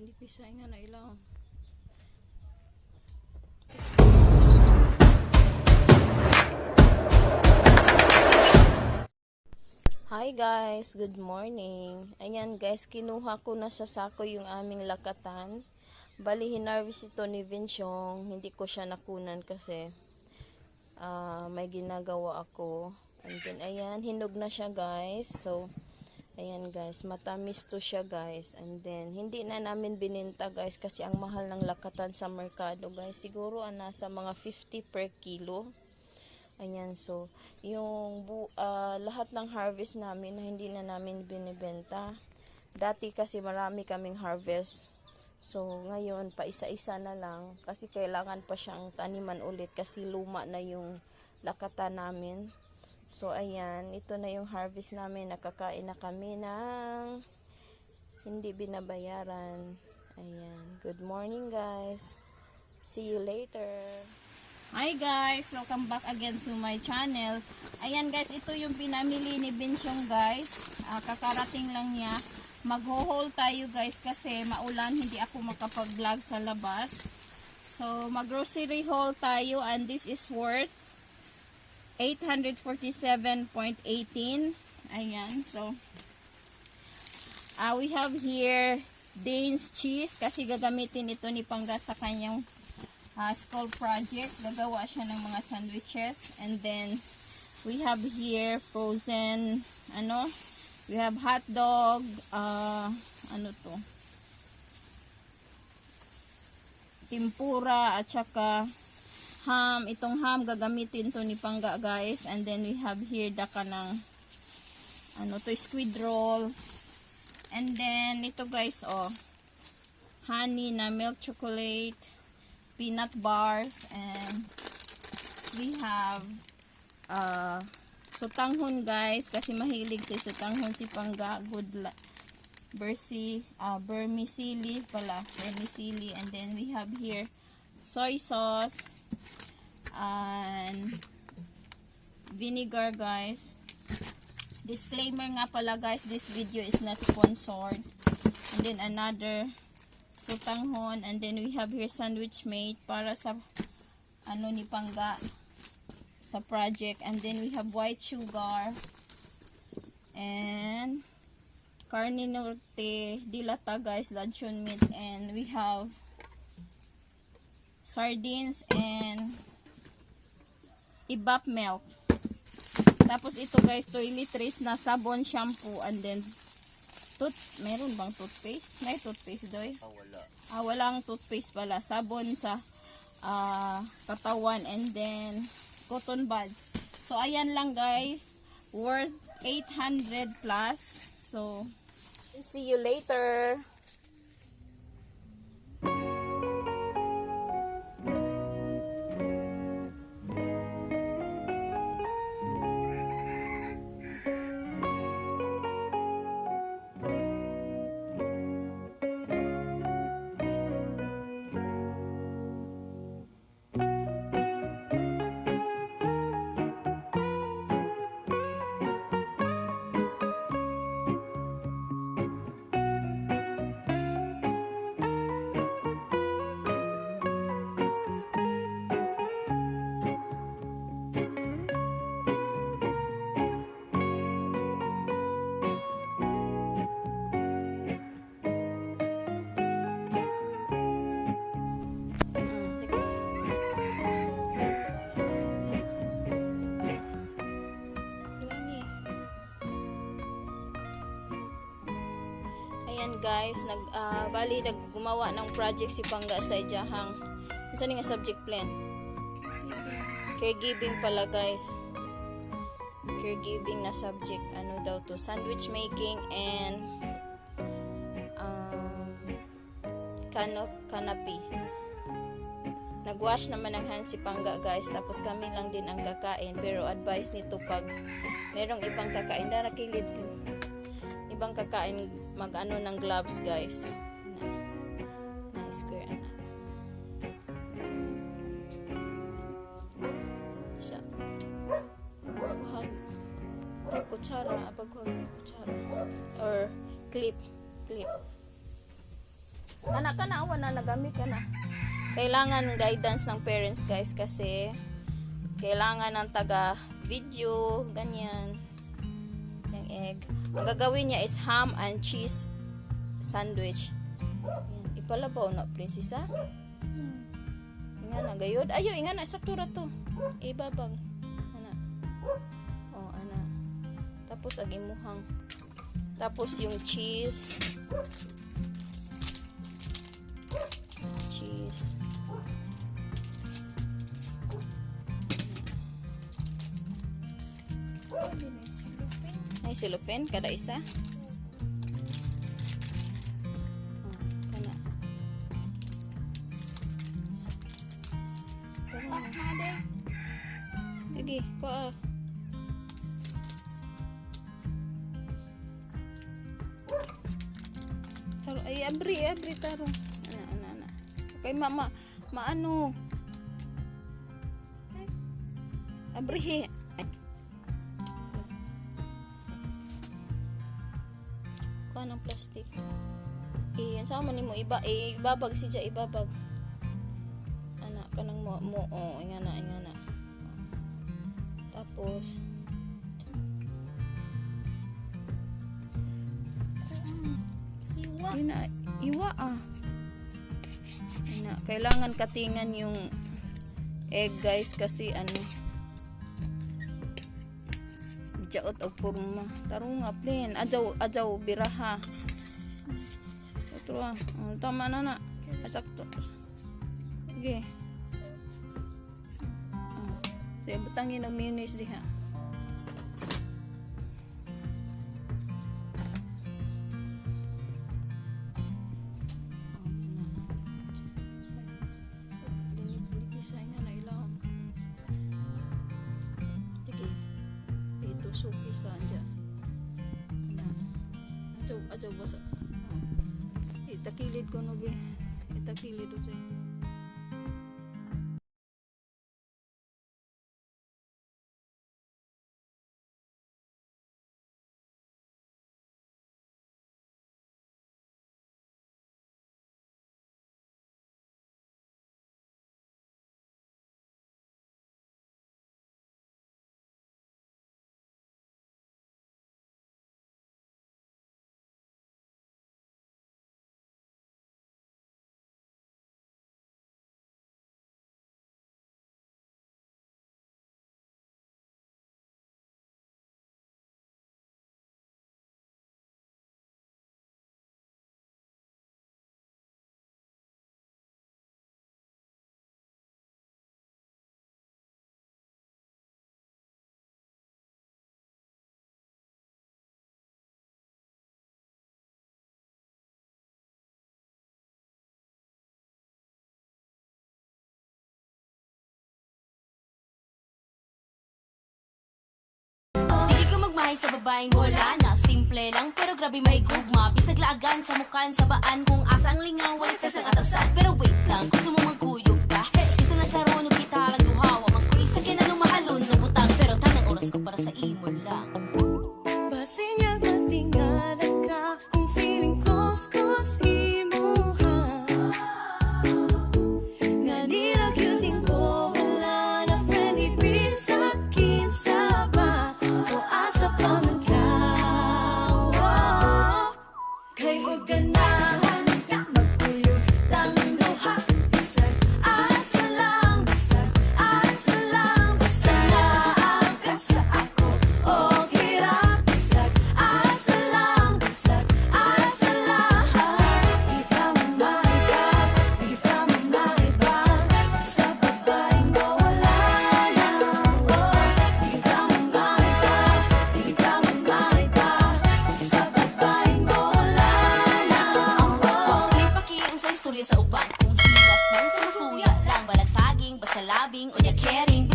Hindi pisay nga na ilang. Hi guys, good morning. Ayan guys, kinuha ko na sa sako yung aming lakatan. Bali, hinarvest ito ni Vinsyong. Hindi ko siya nakunan kasi may ginagawa ako. And then, ayan, hinog na siya guys. So, ayan guys, matamis to siya guys. And then, hindi na namin bininta guys kasi ang mahal ng lakatan sa merkado guys. Siguro nasa mga 50 per kilo. Ayan, so, yung lahat ng harvest namin na hindi na namin binibenta. Dati kasi marami kaming harvest. So, ngayon, pa isa-isa na lang. Kasi kailangan pa siyang taniman ulit kasi luma na yung lakatan namin. So, ayan, ito na yung harvest namin. Nakakain na kami ng hindi binabayaran. Ayan, good morning guys. See you later. Hi guys, welcome back again to my channel. Ayan guys, ito yung pinamili ni Binsyong guys. Kakarating lang niya. Magho-haul tayo guys kasi maulan, hindi ako makapag-vlog sa labas. So mag-grocery haul tayo and this is worth 847.18. Ayan, so we have here Dane's cheese kasi gagamitin ito ni Pangga sa kanyang school project. Gagawa siya ng mga sandwiches. And then, we have here frozen, we have hot dog, tempura, at saka ham. Itong ham, gagamitin to ni Pangga, guys. And then, we have here daka ng, squid roll. And then, ito guys, honey na milk chocolate, peanut bars, and we have sutanghon guys kasi mahilig si sutanghon si Pangga. Vermicelli pala, vermicelli. And then we have here soy sauce and vinegar guys. Disclaimer nga pala guys, this video is not sponsored. And then another sutanghon, and then we have here sandwich made para sa ni Pangga sa project. And then we have white sugar and carne norte dilata guys, luncheon meat. And we have sardines and ibap milk. Tapos ito guys, toiletries na sabon, shampoo, and then meron bang toothpaste? May toothpaste doy? Wala. Walang toothpaste pala. Sabon sa katawan, and then cotton buds. So ayan lang guys, worth 800 plus. So see you later. Ayan guys, bali gumawa ng project si Pangga sa ijahang. Saan nga subject plan? Caregiving pala guys. Caregiving na subject. Ano daw to? Sandwich making and Canape. Nagwash naman ng hands si Pangga guys. Tapos kami lang din ang kakain. Pero advice nito pag merong ibang kakain, darakilid ibang kakain ng gloves guys. Nice square siya. Kutsara or clip. Kana awan na nagamit ka na. Kailangan guidance ng parents guys kasi kailangan ng taga video ganyan. Yung egg. Ang gagawin niya is ham and cheese sandwich. Yan. Ipalabaw na prinsesa. Nga na gayod. Ayo nga na sakto ra to. Ibabag. Ana. Oh ana. Tapos agimuhang. Tapos yung cheese. Cheese. Ay silupin kada isa. Kana. Sige, ko. Taro ay abri taro. Ana. Okay mama, maano? Abri. Ng plastic. Yan sama nimo ibabag siya ibabag. Ana kanang mo nga na. Tapos iwa kailangan katingan yung egg guys kasi jaot og purma tarong nga plain ajaw biraha ito tama na asakto sige butangin og mayonnaise diha suki saja. Ajaw basa. Itakilid ko no be. Itakilid o dyan. Magmahal sa babaeng wala na. Simple lang pero grabe may gugma. Bisag laagan sa mukan sa baan. Kung asa ang lingaw ay fes ang atasan. Pero wait lang, gusto mo magkuyog ka? Isa nagkaroon o kita lang duhawa. Magkuisa ka na lumahalon na butang. Pero tanang oras ko para sa imo lang.